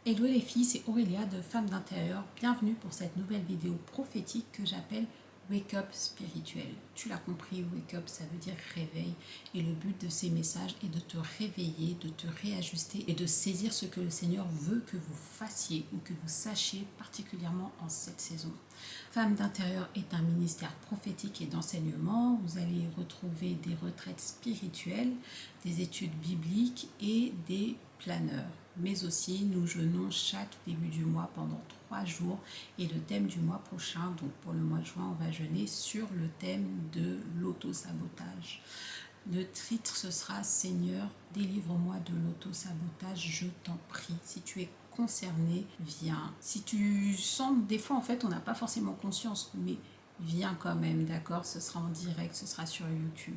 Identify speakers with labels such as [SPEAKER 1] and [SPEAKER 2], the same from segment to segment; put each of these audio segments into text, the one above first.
[SPEAKER 1] Hello les filles, c'est Aurélia de Femmes d'Intérieur. Bienvenue pour cette nouvelle vidéo prophétique que j'appelle Wake Up Spirituel. Tu l'as compris, Wake Up, ça veut dire réveil. Et le but de ces messages est de te réveiller, de te réajuster et de saisir ce que le Seigneur veut que vous fassiez ou que vous sachiez particulièrement en cette saison. Femmes d'Intérieur est un ministère prophétique et d'enseignement. Vous allez y retrouver des retraites spirituelles, des études bibliques et des planeurs. Mais aussi, nous jeûnons chaque début du mois pendant 3 jours. Et le thème du mois prochain, donc pour le mois de juin, on va jeûner sur le thème de l'auto-sabotage. Le titre, ce sera « Seigneur, délivre-moi de l'auto-sabotage, je t'en prie ». Si tu es concerné, viens. Si tu sens, des fois, en fait, on n'a pas forcément conscience, mais viens quand même, d'accord? Ce sera en direct, ce sera sur YouTube.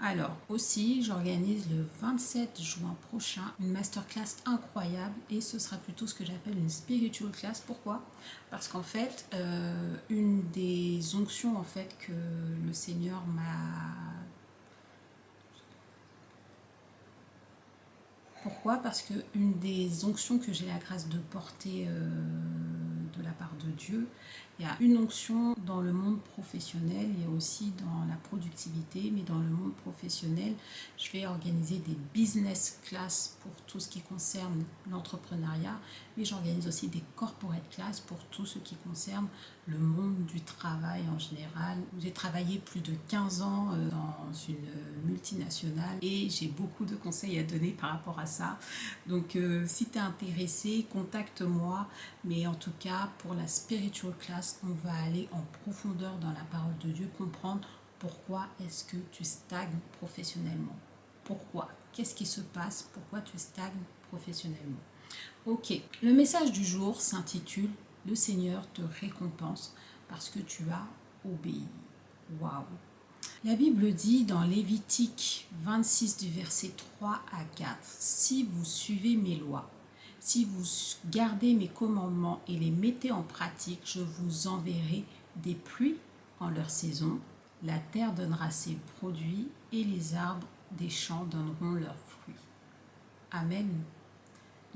[SPEAKER 1] Alors aussi, j'organise le 27 juin prochain une masterclass incroyable et ce sera plutôt ce que j'appelle une spiritual class. Pourquoi? Parce qu'en fait, une des onctions en fait que le Seigneur m'a... Pourquoi? Parce que une des onctions que j'ai la grâce de porter de la part de Dieu, il y a une onction dans le monde professionnel, il y a aussi dans la productivité, mais dans le monde professionnel, je vais organiser des business class pour tout ce qui concerne l'entrepreneuriat, mais j'organise aussi des corporate class pour tout ce qui concerne le monde du travail en général. J'ai travaillé plus de 15 ans dans une multinationale et j'ai beaucoup de conseils à donner par rapport à ça. Donc si tu es intéressé, contacte-moi. Mais en tout cas, pour la spiritual class, on va aller en profondeur dans la parole de Dieu, comprendre pourquoi est-ce que tu stagnes professionnellement. Pourquoi? Qu'est-ce qui se passe? Pourquoi tu stagnes professionnellement? Ok, le message du jour s'intitule « Le Seigneur te récompense parce que tu as obéi ». Waouh! La Bible dit dans Lévitique 26 du verset 3 à 4, « Si vous suivez mes lois, si vous gardez mes commandements et les mettez en pratique, je vous enverrai des pluies en leur saison, la terre donnera ses produits et les arbres des champs donneront leurs fruits. » Amen.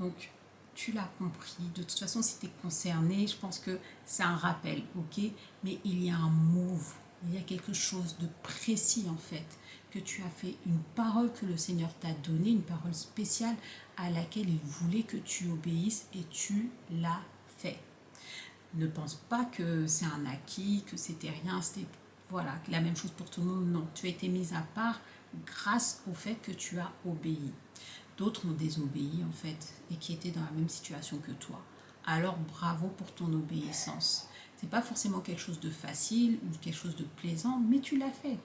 [SPEAKER 1] Donc, tu l'as compris. De toute façon, si tu es concerné, je pense que c'est un rappel, ok? Mais il y a un move, il y a quelque chose de précis en fait, que tu as fait, une parole que le Seigneur t'a donnée, une parole spéciale à laquelle il voulait que tu obéisses et tu l'as fait. Ne pense pas que c'est un acquis, que c'était rien, c'était voilà, la même chose pour tout le monde. Non, tu as été mise à part grâce au fait que tu as obéi. D'autres ont désobéi en fait et qui étaient dans la même situation que toi. Alors bravo pour ton obéissance. C'est pas forcément quelque chose de facile ou quelque chose de plaisant, mais tu l'as fait.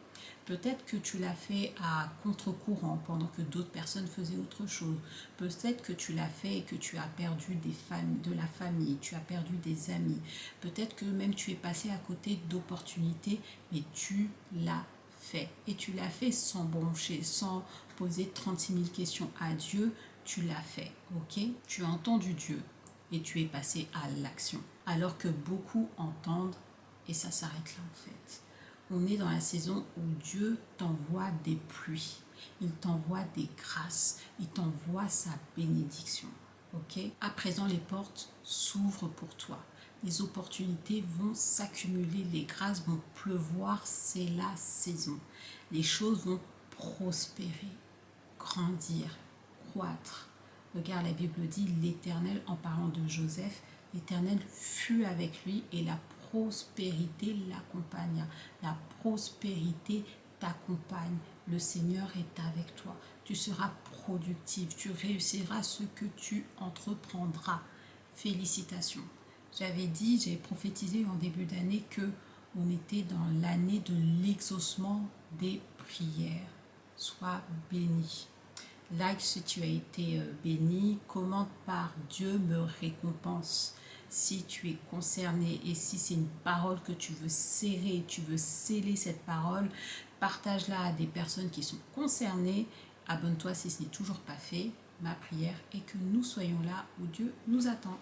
[SPEAKER 1] Peut-être que tu l'as fait à contre-courant pendant que d'autres personnes faisaient autre chose. Peut-être que tu l'as fait et que tu as perdu de la famille, tu as perdu des amis. Peut-être que même tu es passé à côté d'opportunités, mais tu l'as fait. Et tu l'as fait sans broncher, sans poser 36 000 questions à Dieu. Tu l'as fait, ok? Tu as entendu Dieu et tu es passé à l'action. Alors que beaucoup entendent et ça s'arrête là en fait. On est dans la saison où Dieu t'envoie des pluies, il t'envoie des grâces, il t'envoie sa bénédiction. Ok? À présent, les portes s'ouvrent pour toi. Les opportunités vont s'accumuler, les grâces vont pleuvoir, c'est la saison. Les choses vont prospérer, grandir, croître. Regarde, la Bible dit l'Éternel, en parlant de Joseph, l'Éternel fut avec lui et la prospérité l'accompagna. La prospérité t'accompagne. Le Seigneur est avec toi. Tu seras productif. Tu réussiras ce que tu entreprendras. Félicitations. J'avais prophétisé en début d'année que on était dans l'année de l'exaucement des prières. Sois béni. Like si tu as été béni, commente par Dieu me récompense. Si tu es concerné et si c'est une parole que tu veux serrer, tu veux sceller cette parole, partage-la à des personnes qui sont concernées. Abonne-toi si ce n'est toujours pas fait. Ma prière est que nous soyons là où Dieu nous attend.